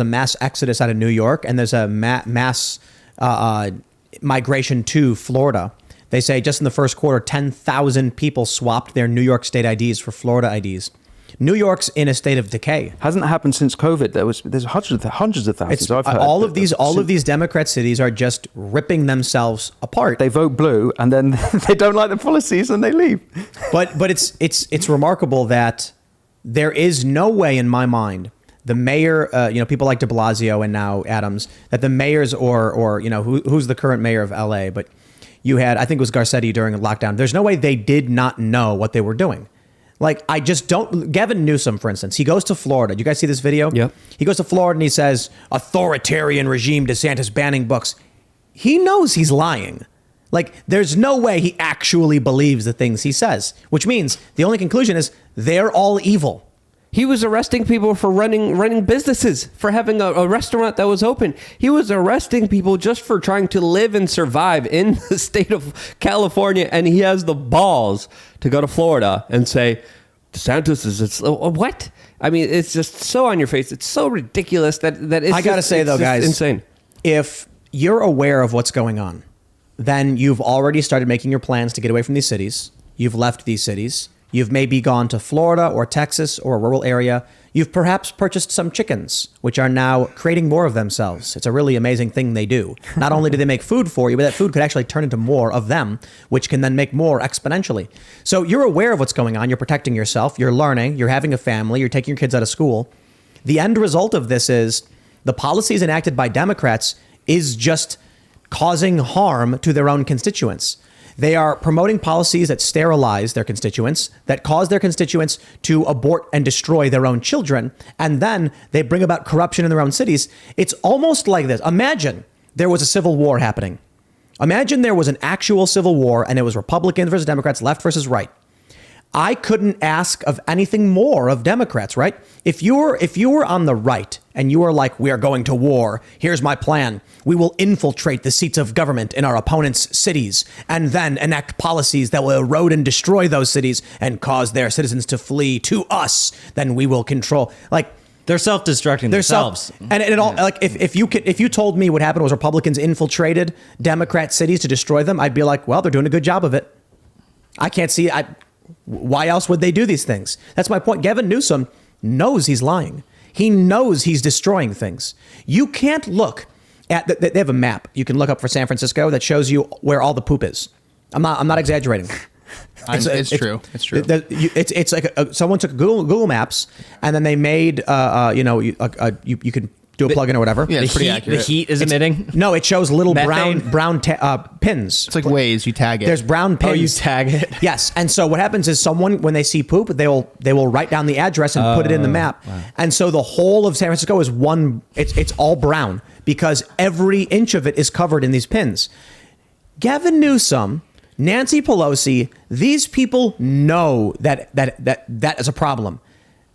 a mass exodus out of New York, and there's a mass migration to Florida. They say just in the first quarter, 10,000 people swapped their New York state IDs for Florida IDs. New York's in a state of decay. Hasn't happened since COVID. There's hundreds of thousands. I've heard all of these Democrat cities are just ripping themselves apart. They vote blue and then they don't like the policies and they leave. But it's remarkable that there is no way in my mind the mayor, people like de Blasio and now Adams, that the mayors or who's the current mayor of LA, but you had, I think it was Garcetti during lockdown. There's no way they did not know what they were doing. Like, I just don't. Gavin Newsom, for instance, he goes to Florida. You guys see this video? Yep. He goes to Florida and he says, authoritarian regime, DeSantis banning books. He knows he's lying. Like, there's no way he actually believes the things he says, which means the only conclusion is they're all evil. He was arresting people for running businesses, for having a restaurant that was open. He was arresting people just for trying to live and survive in the state of California. And he has the balls to go to Florida and say, DeSantis is what? I mean, it's just so on your face. It's so ridiculous that it's I got to say, though, guys, insane. If you're aware of what's going on, then you've already started making your plans to get away from these cities. You've left these cities. You've maybe gone to Florida or Texas or a rural area. You've perhaps purchased some chickens, which are now creating more of themselves. It's a really amazing thing they do. Not only do they make food for you, but that food could actually turn into more of them, which can then make more exponentially. So you're aware of what's going on. You're protecting yourself. You're learning. You're having a family. You're taking your kids out of school. The end result of this is the policies enacted by Democrats is just causing harm to their own constituents. They are promoting policies that sterilize their constituents, that cause their constituents to abort and destroy their own children. And then they bring about corruption in their own cities. It's almost like this. Imagine there was a civil war happening. Imagine there was an actual civil war and it was Republicans versus Democrats, left versus right. I couldn't ask of anything more of Democrats, right? If you were on the right and you were like, we are going to war, here's my plan. We will infiltrate the seats of government in our opponents' cities and then enact policies that will erode and destroy those cities and cause their citizens to flee to us. Then we will control. Like, they're self-destructing themselves. And it all, like, if you told me what happened was Republicans infiltrated Democrat cities to destroy them, I'd be like, well, they're doing a good job of it. I can't see why else would they do these things? That's my point. Gavin Newsom knows he's lying. He knows he's destroying things. You can't look at they have a map you can look up for San Francisco that shows you where all the poop is. I'm not exaggerating. It's true. It's like someone took Google Maps and then they made you can do a plugin or whatever. Yeah, it's pretty accurate. The heat is emitting? No, it shows little Methane? brown pins. It's like Waze. You tag it. There's brown pins. Oh, you tag it? Yes. And so what happens is someone, when they see poop, they will write down the address and put it in the map. Wow. And so the whole of San Francisco is it's all brown because every inch of it is covered in these pins. Gavin Newsom, Nancy Pelosi, these people know that is a problem.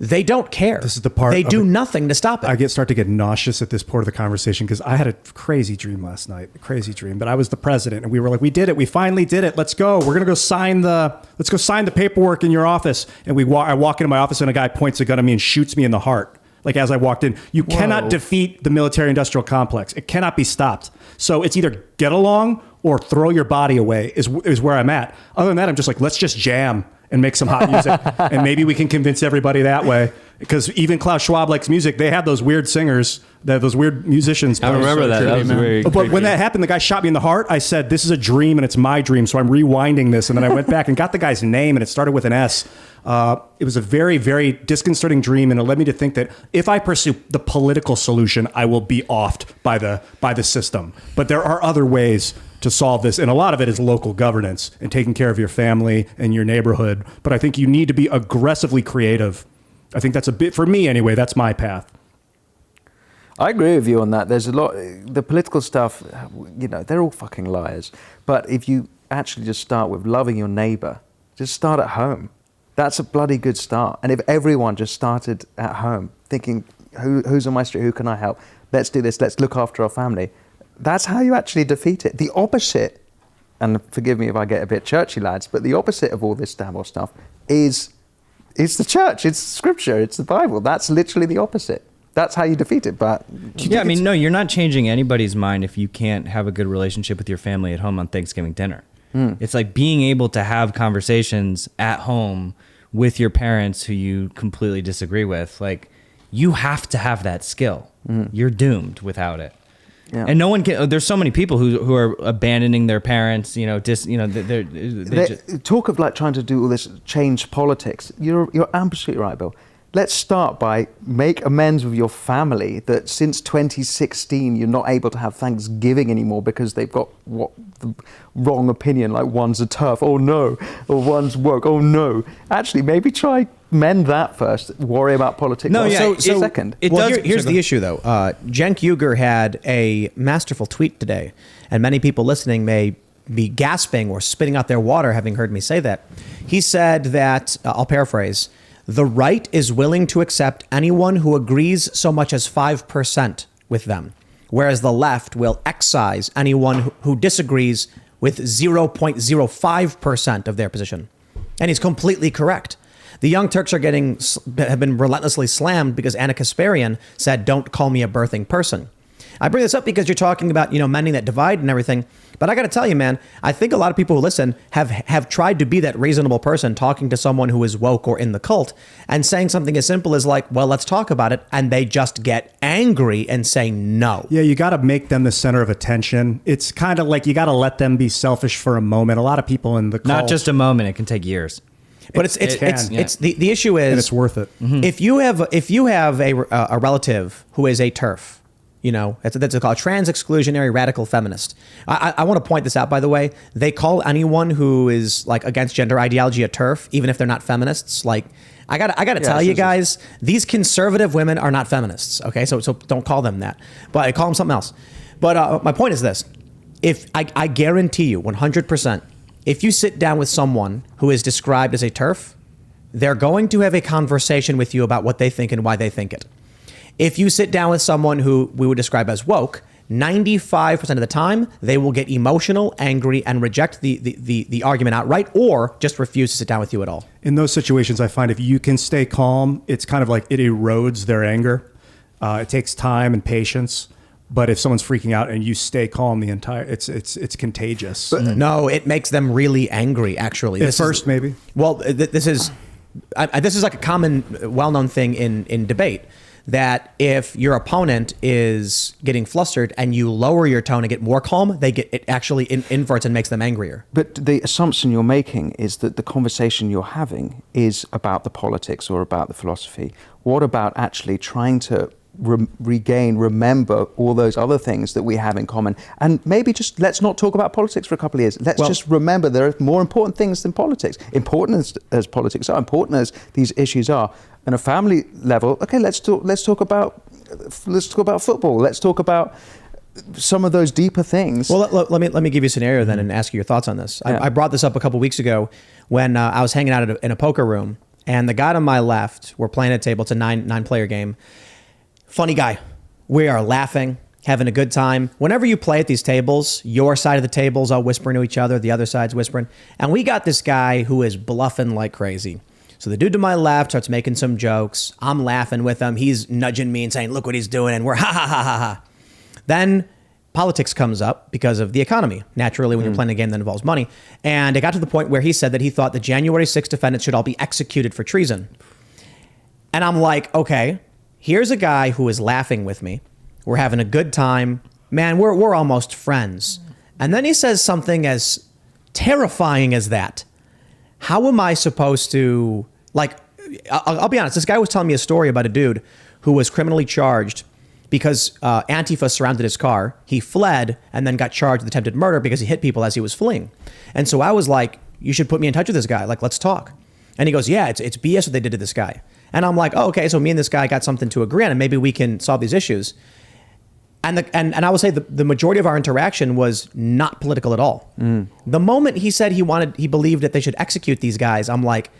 They don't care. This is the part. They do nothing to stop it. I start to get nauseous at this part of the conversation because I had a crazy dream last night. A crazy dream. But I was the president, and we were like, "We did it. We finally did it. Let's go. We're gonna go sign the paperwork in your office." And I walk into my office, and a guy points a gun at me and shoots me in the heart. Like as I walked in, you cannot defeat the military-industrial complex. It cannot be stopped. So it's either get along or throw your body away. Is where I'm at. Other than that, I'm just like, let's just jam and make some hot music. And maybe we can convince everybody that way. Because even Klaus Schwab likes music. They have those weird singers, those weird musicians. I remember that. That was very But creepy. when that happened, the guy shot me in the heart. I said, this is a dream and it's my dream. So I'm rewinding this. And then I went back and got the guy's name and it started with an S. It was a very, very disconcerting dream. And it led me to think that if I pursue the political solution, I will be offed by the system. But there are other ways to solve this. And a lot of it is local governance and taking care of your family and your neighborhood. But I think you need to be aggressively creative. I think that's a bit, for me anyway, that's my path. I agree with you on that. There's a lot, the political stuff, they're all fucking liars. But if you actually just start with loving your neighbor, just start at home. That's a bloody good start. And if everyone just started at home thinking, who's on my street, who can I help? Let's do this, let's look after our family. That's how you actually defeat it. The opposite, and forgive me if I get a bit churchy, lads, but the opposite of all this Davos stuff is the church, it's scripture, it's the Bible. That's literally the opposite. That's how you defeat it. But Yeah, I mean, no, you're not changing anybody's mind if you can't have a good relationship with your family at home on Thanksgiving dinner. It's like being able to have conversations at home with your parents who you completely disagree with. Like, you have to have that skill. You're doomed without it. Yeah. And no one can. There's so many people who are abandoning their parents. You know, they talk of like trying to do all this change politics. You're absolutely right, Bill. Let's start by make amends with your family that since 2016 you're not able to have Thanksgiving anymore because they've got the wrong opinion, like one's a TERF, oh no, or one's woke, oh no. Actually, maybe try mend that first, worry about politics second. Here's the issue though. Cenk Uygur had a masterful tweet today, and many people listening may be gasping or spitting out their water having heard me say that. He said that, I'll paraphrase, the right is willing to accept anyone who agrees so much as 5% with them, whereas the left will excise anyone who disagrees with 0.05% of their position. And he's completely correct. The Young Turks have been relentlessly slammed because Anna Kasparian said, "Don't call me a birthing person." I bring this up because you're talking about, mending that divide and everything. But I got to tell you, man, I think a lot of people who listen have tried to be that reasonable person talking to someone who is woke or in the cult and saying something as simple as like, well, let's talk about it. And they just get angry and say no. Yeah, you got to make them the center of attention. It's kind of like you got to let them be selfish for a moment. A lot of people in the cult, not just a moment. It can take years. But it's the issue is, and it's worth it. If you have a relative who is a TERF, that's called trans exclusionary radical feminist. I want to point this out, by the way. They call anyone who is like against gender ideology a TERF, even if they're not feminists. Like, I gotta tell you guys, these conservative women are not feminists. Okay, so don't call them that. But I call them something else. But my point is this: if I guarantee you 100%, if you sit down with someone who is described as a TERF, they're going to have a conversation with you about what they think and why they think it. If you sit down with someone who we would describe as woke, 95% of the time, they will get emotional, angry, and reject the argument outright, or just refuse to sit down with you at all. In those situations, I find if you can stay calm, it's kind of like it erodes their anger. It takes time and patience. But if someone's freaking out and you stay calm it's contagious. But no, it makes them really angry, actually. At first, maybe. Well, this is like a common, well-known thing in debate, that if your opponent is getting flustered and you lower your tone and get more calm, it actually inverts and makes them angrier. But the assumption you're making is that the conversation you're having is about the politics or about the philosophy. What about actually trying to remember all those other things that we have in common, and maybe just let's not talk about politics for a couple of years. Let's just remember there are more important things than politics. Important as politics are, important as these issues are, on a family level. Okay, let's talk about football. Let's talk about some of those deeper things. Well, let me give you a scenario then and ask you your thoughts on this. Yeah. I brought this up a couple weeks ago when I was hanging out in a poker room, and the guy to my left, we're playing a table. It's a nine player game. Funny guy. We are laughing, having a good time. Whenever you play at these tables, your side of the tables all whispering to each other, the other side's whispering. And we got this guy who is bluffing like crazy. So the dude to my left starts making some jokes. I'm laughing with him. He's nudging me and saying, look what he's doing. And we're ha ha ha ha ha. Then politics comes up because of the economy. Naturally, when you're playing a game that involves money. And it got to the point where he said that he thought the January 6th defendants should all be executed for treason. And I'm like, okay. Here's a guy who is laughing with me. We're having a good time. Man, we're almost friends. And then he says something as terrifying as that. How am I supposed to, like, I'll be honest. This guy was telling me a story about a dude who was criminally charged because Antifa surrounded his car. He fled and then got charged with attempted murder because he hit people as he was fleeing. And so I was like, you should put me in touch with this guy. Like, let's talk. And he goes, yeah, it's BS what they did to this guy. And I'm like, oh, okay, so me and this guy got something to agree on, and maybe we can solve these issues. And I would say the majority of our interaction was not political at all. The moment he said he believed that they should execute these guys, I'm like,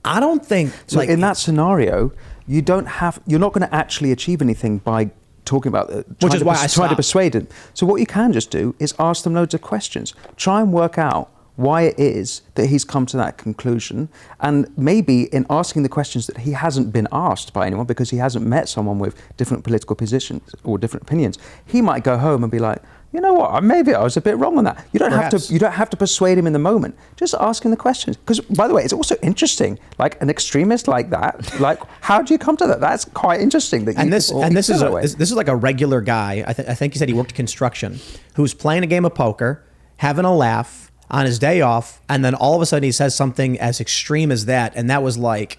I don't think. So like, in that scenario, you're not going to actually achieve anything by talking about which is why I try to persuade them. So what you can just do is ask them loads of questions. Try and work out why it is that he's come to that conclusion. And maybe in asking the questions that he hasn't been asked by anyone because he hasn't met someone with different political positions or different opinions, he might go home and be like, you know what, maybe I was a bit wrong on that. You don't have to persuade him in the moment. Just ask him the questions. Because, by the way, it's also interesting, like an extremist like that, like, how do you come to that? That's quite interesting. This is like a regular guy. I think he said he worked construction, who's playing a game of poker, having a laugh on his day off, and then all of a sudden he says something as extreme as that, and that was like,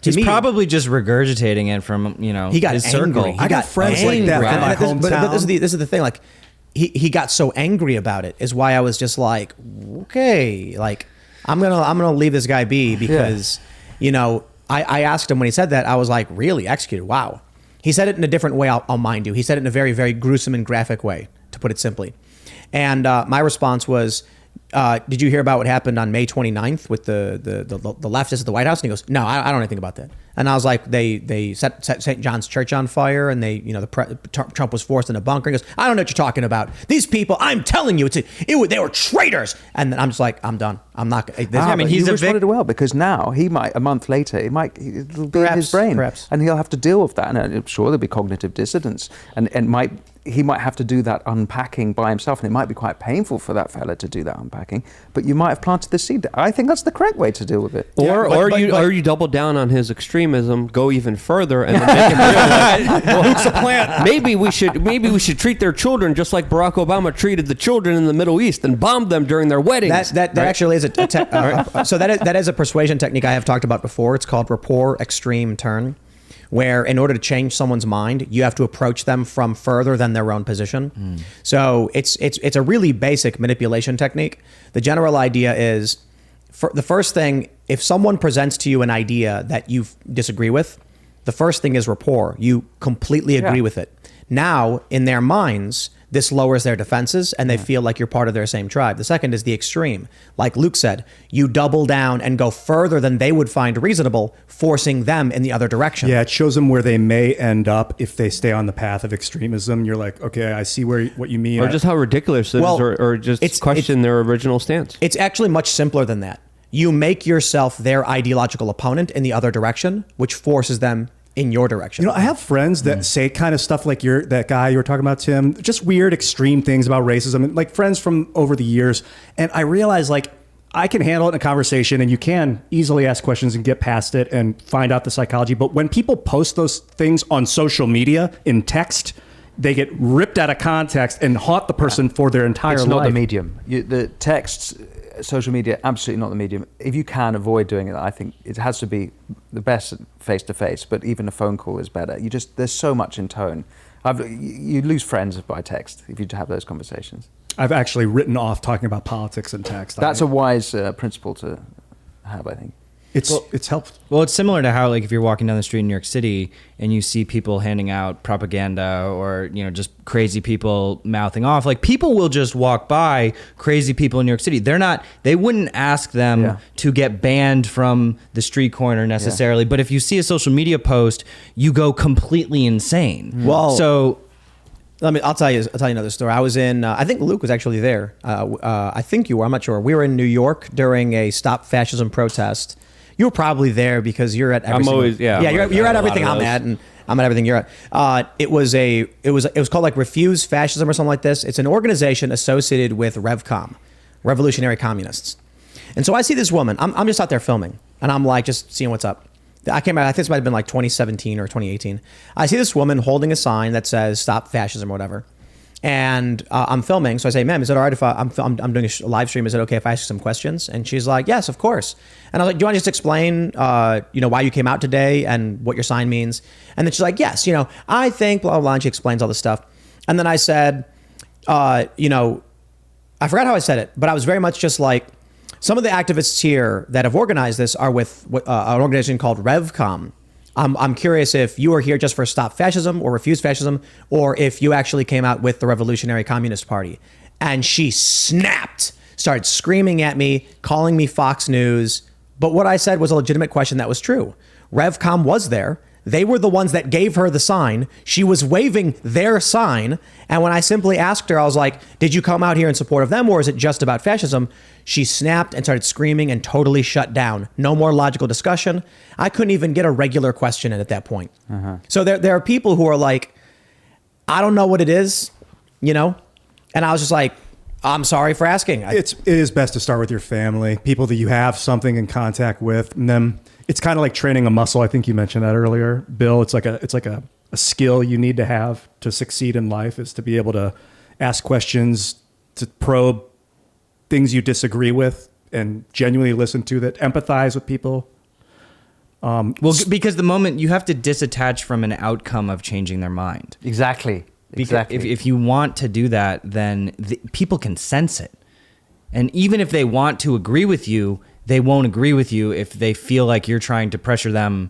he's probably just regurgitating it from he got his angry. circle. I got friends like that from my hometown. But this is the thing, like. He got so angry about it is why I was just like, okay, like I'm gonna leave this guy be because I asked him when he said that, I was like, really executed? Wow. He said it in a different way. I'll mind you. He said it in a very, very gruesome and graphic way, to put it simply. And my response was, did you hear about what happened on May 29th with the leftists at the White House? And he goes, no, I don't know anything about that. And I was like, they set St. John's Church on fire, and Trump was forced in a bunker. He goes, I don't know what you're talking about. These people, I'm telling you, they were traitors. And then I'm just like, I'm done. I'm not. He's responded well because now a month later, it'll be in his brain, and he'll have to deal with that. And I'm sure there'll be cognitive dissonance, and he might have to do that unpacking by himself, and it might be quite painful for that fella to do that unpacking. But you might have planted the seed. I think that's the correct way to deal with it. Or you double down on his extremism, go even further, and then make him realize, well, who's the plant? Maybe we should treat their children just like Barack Obama treated the children in the Middle East and bombed them during their weddings. That actually is so that is a persuasion technique I have talked about before. It's called rapport extreme turn, where in order to change someone's mind, you have to approach them from further than their own position. So it's a really basic manipulation technique. The general idea is, the first thing, if someone presents to you an idea that you disagree with, the first thing is rapport. You completely agree with it. Now, in their minds, this lowers their defenses and they feel like you're part of their same tribe. The second is the extreme. Like Luke said, you double down and go further than they would find reasonable, forcing them in the other direction. Yeah, it shows them where they may end up if they stay on the path of extremism. You're like, okay, I see what you mean. Or just how ridiculous it is, or just question their original stance. It's actually much simpler than that. You make yourself their ideological opponent in the other direction, which forces them in your direction. I have friends that say kind of stuff like that guy you were talking about, Tim, just weird, extreme things about racism, and like friends from over the years. And I realize like I can handle it in a conversation and you can easily ask questions and get past it and find out the psychology. But when people post those things on social media in text, they get ripped out of context and haunt the person for their entire life. It's not the medium. The texts, social media, absolutely not the medium. If you can avoid doing it, I think it has to be the best face-to-face, but even a phone call is better. There's so much in tone. You lose friends by text if you have those conversations. I've actually written off talking about politics in text. That's a wise principle to have, I think. It's helped. Well, it's similar to how, like, if you're walking down the street in New York City and you see people handing out propaganda or, just crazy people mouthing off, like, people will just walk by crazy people in New York City. They wouldn't ask them to get banned from the street corner necessarily. But if you see a social media post, you go completely insane. Well, so I'll tell you another story. I was in, I think Luke was actually there. I think you were, I'm not sure. We were in New York during a Stop Fascism protest. You were probably there because you're at every you're at everything I'm at, and I'm at everything you're at. It was called like Refuse Fascism or something like this. It's an organization associated with Revcom, Revolutionary Communists. And so I see this woman. I'm just out there filming, and I'm like just seeing what's up. I think this might have been like 2017 or 2018. I see this woman holding a sign that says "Stop Fascism" or whatever. And I'm filming, so I say, ma'am, is it all right if I'm doing a live stream? Is it okay if I ask you some questions? And she's like, yes, of course. And I was like, do you want to just explain, why you came out today and what your sign means? And then she's like, yes, I think, blah, blah, blah. And she explains all this stuff. And then I said, I forgot how I said it, but I was very much just like, some of the activists here that have organized this are with an organization called Revcom. I'm curious if you are here just for Stop Fascism or Refuse Fascism, or if you actually came out with the Revolutionary Communist Party. And she snapped, started screaming at me, calling me Fox News. But what I said was a legitimate question that was true. Revcom was there. They were the ones that gave her the sign. She was waving their sign. And when I simply asked her, I was like, did you come out here in support of them, or is it just about fascism? She snapped and started screaming and totally shut down. No more logical discussion. I couldn't even get a regular question in at that point. So there are people who are like, I don't know what it is, you know? And I was just like, I'm sorry for asking. It is best to start with your family, people that you have something in contact with, and then it's kind of like training a muscle. I think you mentioned that earlier, Bill. It's like a skill you need to have to succeed in life, is to be able to ask questions, to probe things you disagree with, and genuinely listen to that, empathize with people. Well, because the moment you have to disattach from an outcome of changing their mind. Exactly. Because if you want to do that, then people can sense it. And even if they want to agree with you, they won't agree with you if they feel like you're trying to pressure them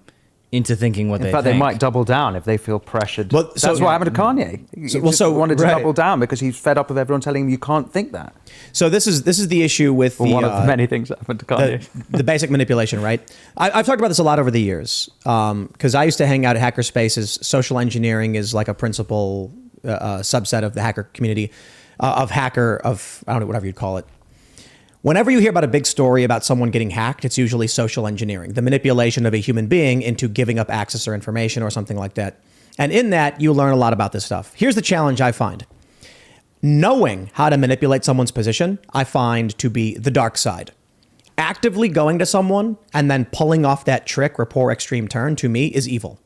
into thinking what they think. In fact, they might double down if they feel pressured. Well, That's what happened to Kanye. He wanted to double down because he's fed up with everyone telling him you can't think that. So this is the issue with One of the many things that happened to Kanye. the basic manipulation, right? I've talked about this a lot over the years because I used to hang out at hacker spaces. Social engineering is like a principal subset of the hacker community, I don't know, whatever you'd call it. Whenever you hear about a big story about someone getting hacked, it's usually social engineering, the manipulation of a human being into giving up access or information or something like that. And in that, you learn a lot about this stuff. Here's the challenge I find. Knowing how to manipulate someone's position, I find to be the dark side. Actively going to someone and then pulling off that trick, rapport extreme turn, to me is evil.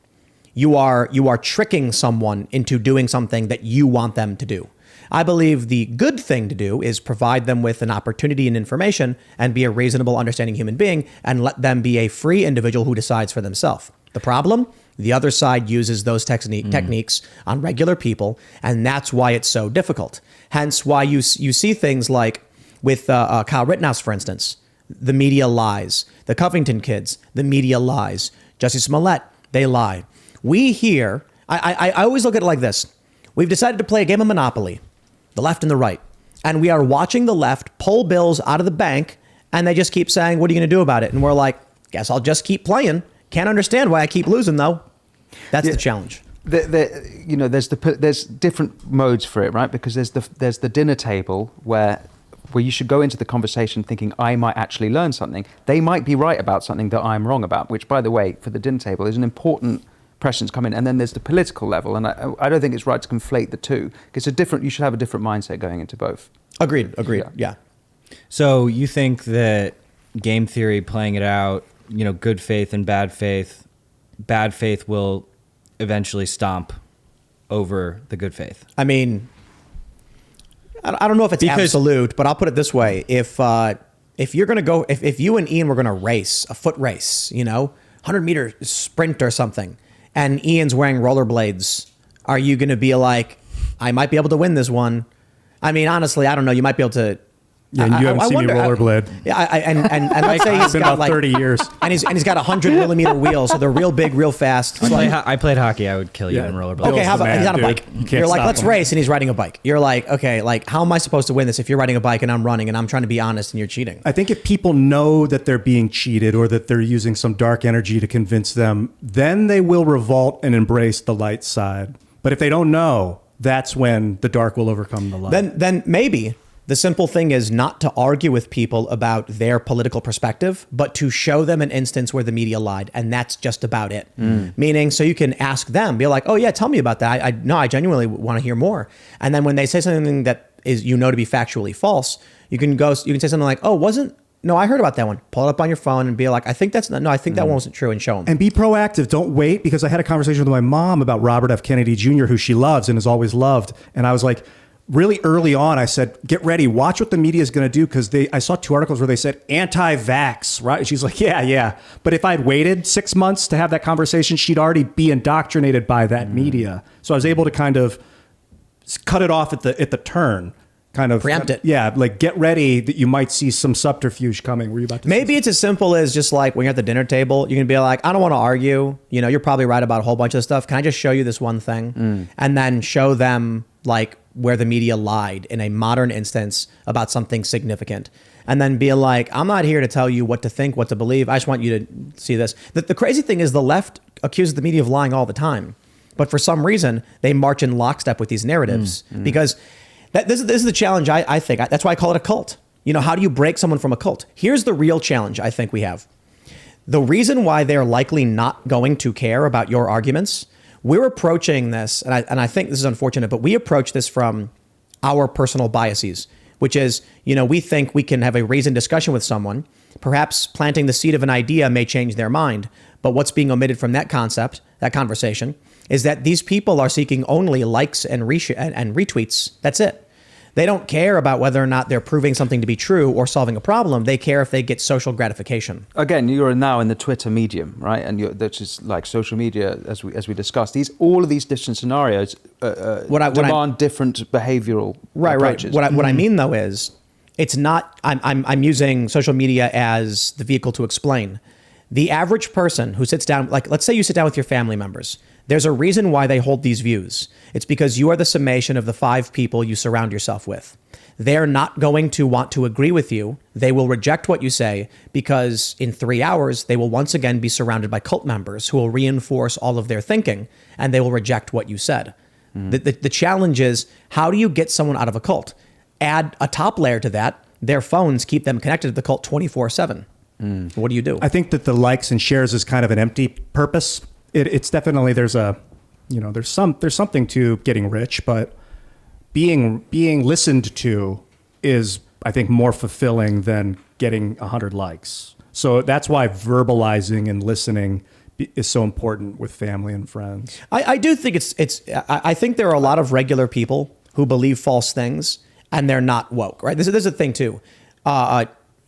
You are tricking someone into doing something that you want them to do. I believe the good thing to do is provide them with an opportunity and information and be a reasonable, understanding human being and let them be a free individual who decides for themselves. The problem? The other side uses those techniques on regular people, and that's why it's so difficult. Hence why you see things like with Kyle Rittenhouse, for instance, the media lies. The Covington kids, the media lies. Jussie Smollett, they lie. We here, I always look at it like this. We've decided to play a game of Monopoly, the left and the right. And we are watching the left pull bills out of the bank, and they just keep saying, what are you going to do about it? And we're like, guess I'll just keep playing. Can't understand why I keep losing, though. That's the challenge. There's different modes for it, right? Because there's the dinner table where you should go into the conversation thinking I might actually learn something. They might be right about something that I'm wrong about, which, by the way, for the dinner table is an important precedents come in. And then there's the political level, and I don't think it's right to conflate the two. It's you should have a different mindset going into both. Agreed. Yeah. So you think that game theory, playing it out, good faith and bad faith will eventually stomp over the good faith? I mean, I don't know if it's absolute, but I'll put it this way. If you're going to go, if you and Ian were going to race, a foot race, 100-meter sprint or something, and Ian's wearing rollerblades, are you going to be like, I might be able to win this one? I mean, honestly, I don't know. You might be able to. Yeah, and you haven't seen me rollerblade. And let's say he's been got about 30 years, and he's got 100-millimeter wheels, so they're real big, real fast. I played hockey. I would kill you in rollerblades. Okay, how about he's on a bike? You're like, let's him. race, and he's riding a bike. You're like, okay, like how am I supposed to win this if you're riding a bike and I'm running and I'm trying to be honest and you're cheating? I think if people know that they're being cheated or that they're using some dark energy to convince them, then they will revolt and embrace the light side. But if they don't know, that's when the dark will overcome the light. Then maybe the simple thing is not to argue with people about their political perspective, but to show them an instance where the media lied. And that's just about it. Meaning, so you can ask them, be like, oh yeah, tell me about that. I genuinely want to hear more. And then when they say something that is, to be factually false, you can say something like, I heard about that one. Pull it up on your phone and be like, I think that one wasn't true, and show them. And be proactive. Don't wait, because I had a conversation with my mom about Robert F. Kennedy Jr., who she loves and has always loved. And I was like, really early on, I said, get ready, watch what the media is going to do, because I saw 2 articles where they said anti-vax, right? And she's like, yeah. But if I'd waited 6 months to have that conversation, she'd already be indoctrinated by that media. So I was able to kind of cut it off at the turn. Kind of preempt it. Yeah, like get ready that you might see some subterfuge coming. Were you about to Maybe it's as simple as just like when you're at the dinner table, you can be like, I don't want to argue. You're probably right about a whole bunch of stuff. Can I just show you this one thing? And then show them like where the media lied in a modern instance about something significant, and then be like, I'm not here to tell you what to think, what to believe. I just want you to see this. The crazy thing is the left accuses the media of lying all the time, but for some reason they march in lockstep with these narratives because this is the challenge. I think that's why I call it a cult. You know, how do you break someone from a cult? Here's the real challenge I think we have. The reason why they're likely not going to care about your arguments, we're approaching this, and I think this is unfortunate, but we approach this from our personal biases, which is, you know, we think we can have a reasoned discussion with someone. Perhaps planting the seed of an idea may change their mind, but what's being omitted from that concept, that conversation, is that these people are seeking only likes and retweets. That's it. They don't care about whether or not they're proving something to be true or solving a problem. They care if they get social gratification. Again, you're now in the Twitter medium, right? And that's just like social media, as we discussed. All of these different scenarios demand different behavioral approaches. Right. What I mean though is, it's not. I'm using social media as the vehicle to explain. The average person who sits down, like let's say you sit down with your family members. There's a reason why they hold these views. It's because you are the summation of the 5 people you surround yourself with. They're not going to want to agree with you. They will reject what you say because in 3 hours, they will once again be surrounded by cult members who will reinforce all of their thinking and they will reject what you said. The challenge is, how do you get someone out of a cult? Add a top layer to that. Their phones keep them connected to the cult 24/7. What do you do? I think that the likes and shares is kind of an empty purpose. It's definitely there's something to getting rich, but being listened to is, I think, more fulfilling than getting 100 likes. So that's why verbalizing and listening is so important with family and friends. I do think I think there are a lot of regular people who believe false things and they're not woke, right? This is a thing too.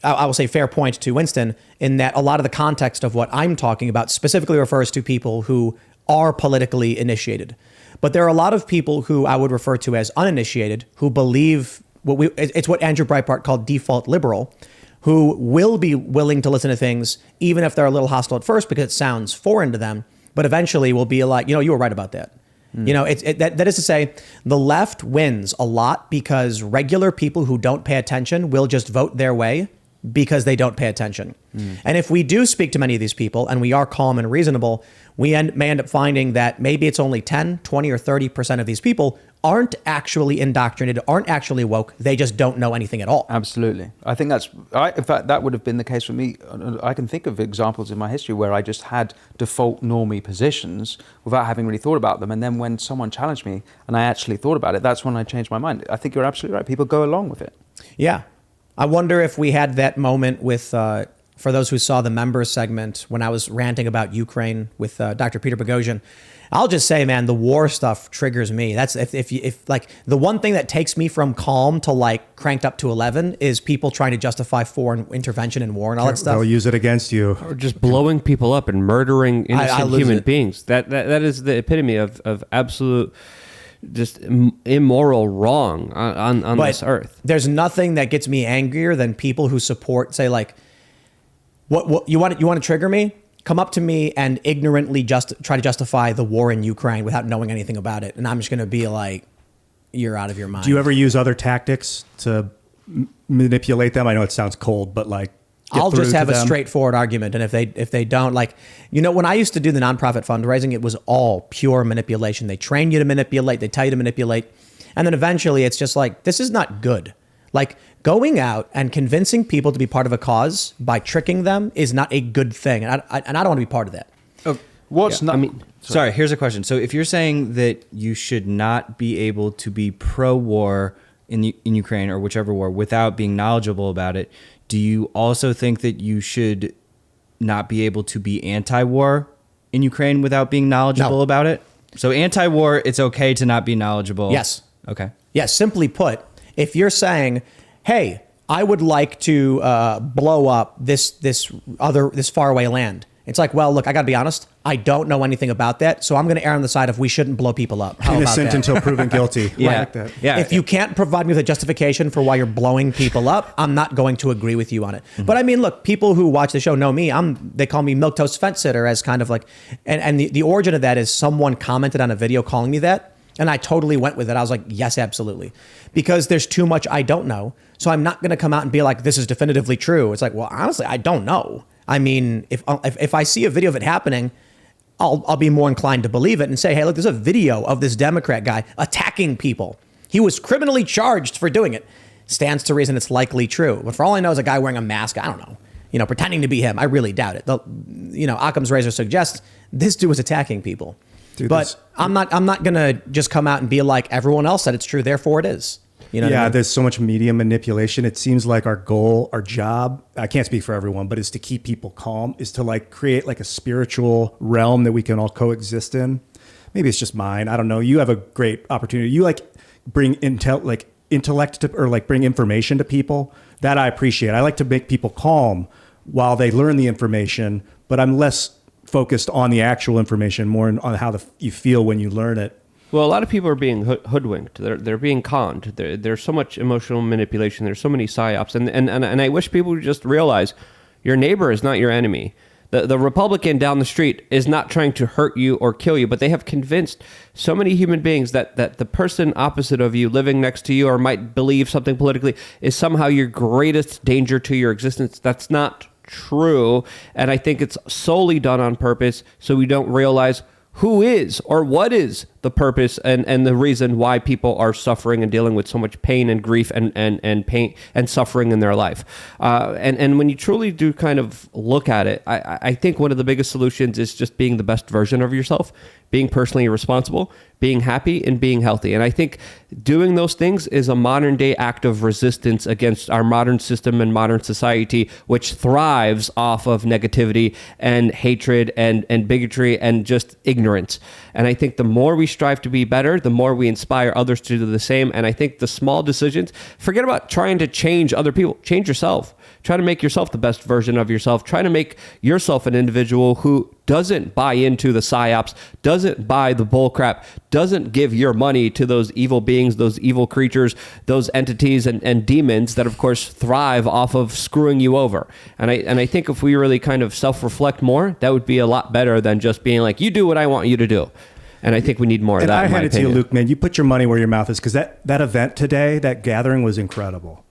I will say fair point to Winston in that a lot of the context of what I'm talking about specifically refers to people who are politically initiated. But there are a lot of people who I would refer to as uninitiated who believe it's what Andrew Breitbart called default liberal, who will be willing to listen to things even if they're a little hostile at first because it sounds foreign to them, but eventually will be like, you know, you were right about that. You know, that is to say, the left wins a lot because regular people who don't pay attention will just vote their way because they don't pay attention. And if we do speak to many of these people and we are calm and reasonable, we may end up finding that maybe it's only 10, 20, or 30% of these people aren't actually indoctrinated, aren't actually woke. They just don't know anything at all. Absolutely. I think in fact, that would have been the case for me. I can think of examples in my history where I just had default normie positions without having really thought about them. And then when someone challenged me and I actually thought about it, that's when I changed my mind. I think you're absolutely right. People go along with it. Yeah. I wonder if we had that moment with, for those who saw the members segment when I was ranting about Ukraine with Dr. Peter Boghossian. I'll just say, man, the war stuff triggers me. That's if like the one thing that takes me from calm to like cranked up to 11 is people trying to justify foreign intervention and war and all that stuff. They'll use it against you. Or just blowing people up and murdering innocent human beings. That is the epitome of absolute just immoral wrong on this earth. There's nothing that gets me angrier than people who support, say like, what you want to trigger me? Come up to me and ignorantly try to justify the war in Ukraine without knowing anything about it. And I'm just going to be like, you're out of your mind. Do you ever use other tactics to manipulate them? I know it sounds cold, but like, I'll just have a straightforward argument. And if they don't, like, you know, when I used to do the nonprofit fundraising, it was all pure manipulation. They train you to manipulate. They tell you to manipulate. And then eventually it's just like, this is not good. Like going out and convincing people to be part of a cause by tricking them is not a good thing. And I don't want to be part of that. Sorry, here's a question. So if you're saying that you should not be able to be pro-war in Ukraine or whichever war without being knowledgeable about it, do you also think that you should not be able to be anti-war in Ukraine without being knowledgeable about it? So anti-war, it's okay to not be knowledgeable? Yes. Okay. Yes, simply put, if you're saying, hey, I would like to blow up this faraway land. It's like, well, look, I got to be honest. I don't know anything about that, so I'm going to err on the side of we shouldn't blow people up. How innocent about that? Until proven guilty. Yeah. I like that. Yeah. If you can't provide me with a justification for why you're blowing people up, I'm not going to agree with you on it. Mm-hmm. But I mean, look, people who watch the show know me. They call me milquetoast fence sitter as kind of like, and the origin of that is someone commented on a video calling me that. And I totally went with it. I was like, yes, absolutely. Because there's too much I don't know. So I'm not going to come out and be like, this is definitively true. It's like, well, honestly, I don't know. I mean, if I see a video of it happening, I'll be more inclined to believe it and say, hey, look, there's a video of this Democrat guy attacking people. He was criminally charged for doing it. Stands to reason it's likely true. But for all I know, is a guy wearing a mask, I don't know, pretending to be him. I really doubt it. Occam's razor suggests this dude was attacking people. Dude, but I'm not going to just come out and be like, everyone else said it's true, therefore it is. You know what I mean? There's so much media manipulation. It seems like our goal, our job, I can't speak for everyone, but is to keep people calm, is to like create like a spiritual realm that we can all coexist in. Maybe it's just mine. I don't know. You have a great opportunity. You like bring intellect to, or like bring information to people. That I appreciate. I like to make people calm while they learn the information, but I'm less focused on the actual information, more on how you feel when you learn it. Well, a lot of people are being hoodwinked. They're being conned. There's so much emotional manipulation. There's so many psyops, and I wish people would just realize your neighbor is not your enemy. The Republican down the street is not trying to hurt you or kill you, but they have convinced so many human beings that the person opposite of you, living next to you, or might believe something politically, is somehow your greatest danger to your existence. That's not true, and I think it's solely done on purpose so we don't realize who is or what is the purpose and the reason why people are suffering and dealing with so much pain and grief and pain and suffering in their life. And when you truly do kind of look at it, I think one of the biggest solutions is just being the best version of yourself, being personally responsible, being happy, and being healthy. And I think doing those things is a modern day act of resistance against our modern system and modern society, which thrives off of negativity and hatred and bigotry and just ignorance. And I think the more we strive to be better, the more we inspire others to do the same. And I think the small decisions, forget about trying to change other people, change yourself. Try to make yourself the best version of yourself. Try to make yourself an individual who doesn't buy into the psyops, doesn't buy the bullcrap, doesn't give your money to those evil beings, those evil creatures, those entities and demons that, of course, thrive off of screwing you over. And I think if we really kind of self-reflect more, that would be a lot better than just being like, you do what I want you to do. And I think we need more of that. And I hand it to you, Luke, man. You put your money where your mouth is, because that event today, that gathering was incredible.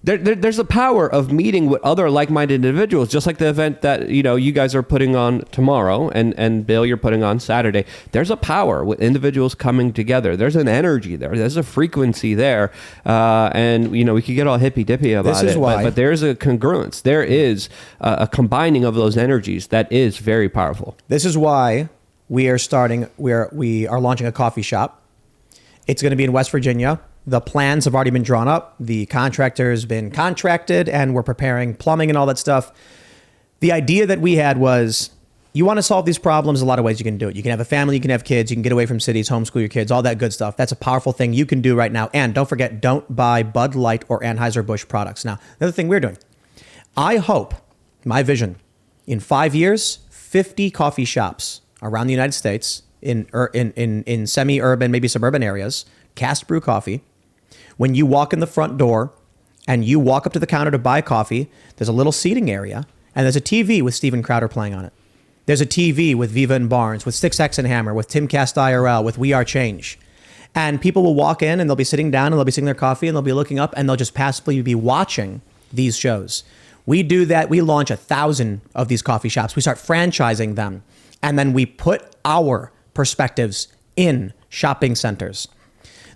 There's a power of meeting with other like-minded individuals, just like the event that you guys are putting on tomorrow, and Bill, you're putting on Saturday. There's a power with individuals coming together. There's an energy there. There's a frequency there, and we could get all hippy-dippy about this is it, why. but there's a congruence. There is a combining of those energies that is very powerful. This is why we are launching a coffee shop. It's going to be in West Virginia. The plans have already been drawn up. The contractor's been contracted, and we're preparing plumbing and all that stuff. The idea that we had was, you want to solve these problems, a lot of ways you can do it. You can have a family, you can have kids, you can get away from cities, homeschool your kids, all that good stuff. That's a powerful thing you can do right now. And don't forget, don't buy Bud Light or Anheuser-Busch products. Now, another thing we're doing, I hope, my vision, in 5 years, 50 coffee shops around the United States in semi-urban, maybe suburban areas, cast brew coffee. When you walk in the front door and you walk up to the counter to buy coffee, there's a little seating area, and there's a TV with Steven Crowder playing on it. There's a TV with Viva and Barnes, with Six X and Hammer, with Timcast IRL, with We Are Change. And people will walk in and they'll be sitting down and they'll be sipping their coffee and they'll be looking up and they'll just passively be watching these shows. We do that. We launch 1,000 of these coffee shops. We start franchising them. And then we put our perspectives in shopping centers.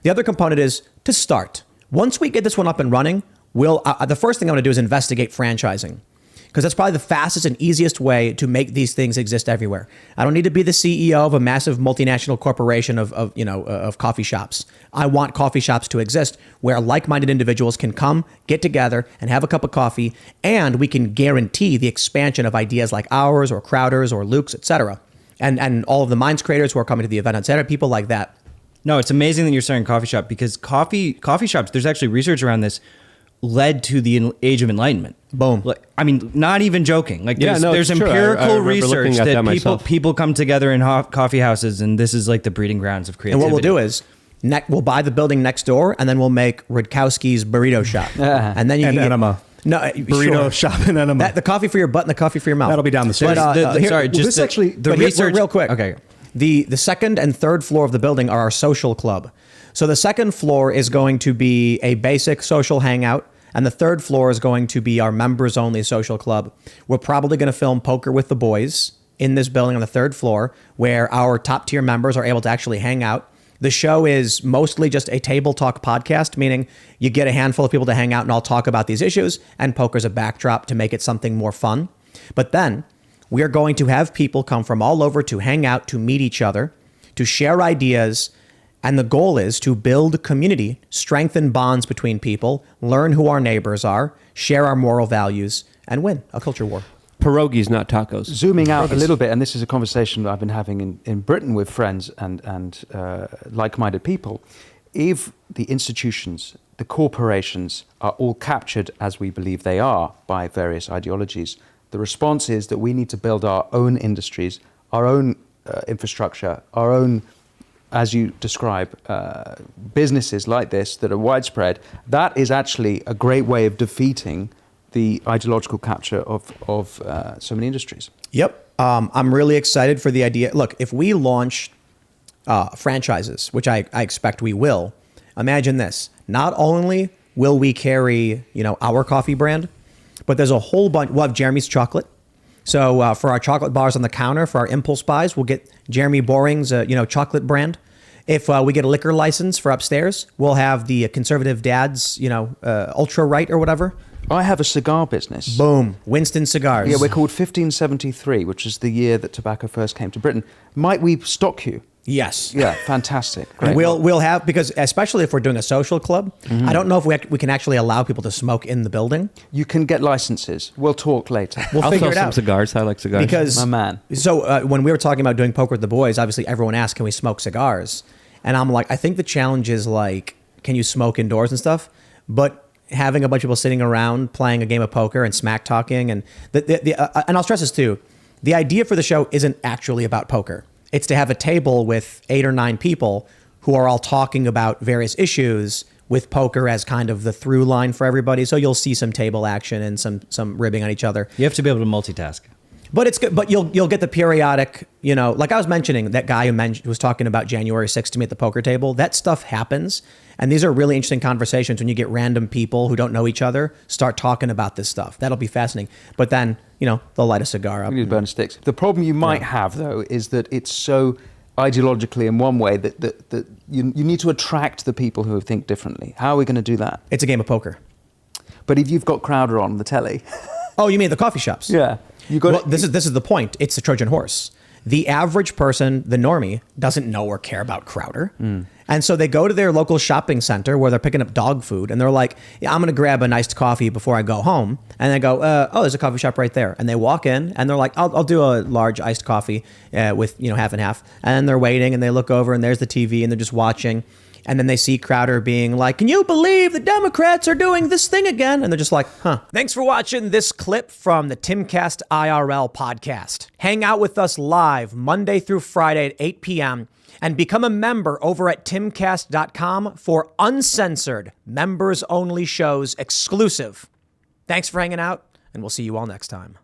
The other component is to start. Once we get this one up and running, the first thing I'm going to do is investigate franchising, because that's probably the fastest and easiest way to make these things exist everywhere. I don't need to be the CEO of a massive multinational corporation of coffee shops. I want coffee shops to exist where like-minded individuals can come, get together, and have a cup of coffee, and we can guarantee the expansion of ideas like ours or Crowder's or Luke's, etc. And all of the Minds creators who are coming to the event, etc. People like that. No, it's amazing that you're starting a coffee shop, because coffee shops, there's actually research around this, led to the Age of Enlightenment. Boom. I mean, not even joking. Like there's it's true. empirical I research that that people come together in coffee houses, and this is like the breeding grounds of creativity. And what we'll do is we'll buy the building next door, and then we'll make Rudkowski's burrito shop. And then you can enema. No, Burrito shop and enema. The coffee for your butt and the coffee for your mouth. That'll be down the street. But, sorry, this actually actually the but research real quick. Okay. The second and third floor of the building are our social club. So the second floor is going to be a basic social hangout, and the third floor is going to be our members only social club. We're probably going to film Poker with the Boys in this building on the third floor, where our top tier members are able to actually hang out. The show is mostly just a table talk podcast, meaning you get a handful of people to hang out and all talk about these issues, and poker's a backdrop to make it something more fun. But then we are going to have people come from all over to hang out, to meet each other, to share ideas. And the goal is to build community, strengthen bonds between people, learn who our neighbors are, share our moral values, and win a culture war. Pierogies, not tacos. Zooming out a little bit, and this is a conversation that I've been having in Britain with friends and like-minded people. If the institutions, the corporations are all captured as we believe they are by various ideologies, the response is that we need to build our own industries, our own infrastructure, our own, as you describe, businesses like this that are widespread. That is actually a great way of defeating the ideological capture of so many industries. Yep. I'm really excited for the idea. Look, if we launch franchises, which I expect we will, imagine this. Not only will we carry, our coffee brand, but there's a whole bunch. We'll have Jeremy's chocolate. So for our chocolate bars on the counter, for our impulse buys, we'll get Jeremy Boring's, chocolate brand. If we get a liquor license for upstairs, we'll have the Conservative Dad's, Ultra Right or whatever. I have a cigar business. Boom. Winston Cigars. Yeah, we're called 1573, which is the year that tobacco first came to Britain. Might we stock you? Yes. Yeah, fantastic. Great. We'll have, because especially if we're doing a social club, I don't know if we can actually allow people to smoke in the building. You can get licenses. We'll talk later. We'll I'll figure sell it some out. cigars. I like cigars. Because My man. So when we were talking about doing Poker with the Boys, obviously everyone asked, can we smoke cigars? And I'm like, I think the challenge is like, can you smoke indoors and stuff? But having a bunch of people sitting around playing a game of poker and smack talking, and and I'll stress this too, the idea for the show isn't actually about poker. It's to have a table with 8 or 9 people who are all talking about various issues with poker as kind of the through line for everybody. So you'll see some table action and some ribbing on each other. You have to be able to multitask. But it's good. But you'll get the periodic, like I was mentioning, that guy who was talking about January 6th to me at the poker table. That stuff happens. And these are really interesting conversations when you get random people who don't know each other start talking about this stuff. That'll be fascinating. But then, they'll light a cigar up. You need to burn sticks. The problem you might have, though, is that it's so ideologically in one way that you need to attract the people who think differently. How are we going to do that? It's a game of poker. But if you've got Crowder on the telly... Oh, you mean the coffee shops? Yeah. This is the point. It's the Trojan horse. The average person, the normie, doesn't know or care about Crowder. And so they go to their local shopping center where they're picking up dog food, and they're like, yeah, I'm going to grab a nice coffee before I go home. And they go, there's a coffee shop right there. And they walk in, and they're like, I'll do a large iced coffee with, half and half. And they're waiting, and they look over, and there's the TV, and they're just watching. And then they see Crowder being like, can you believe the Democrats are doing this thing again? And they're just like, huh. Thanks for watching this clip from the Timcast IRL podcast. Hang out with us live Monday through Friday at 8 p.m. and become a member over at timcast.com for uncensored, members-only shows exclusive. Thanks for hanging out, and we'll see you all next time.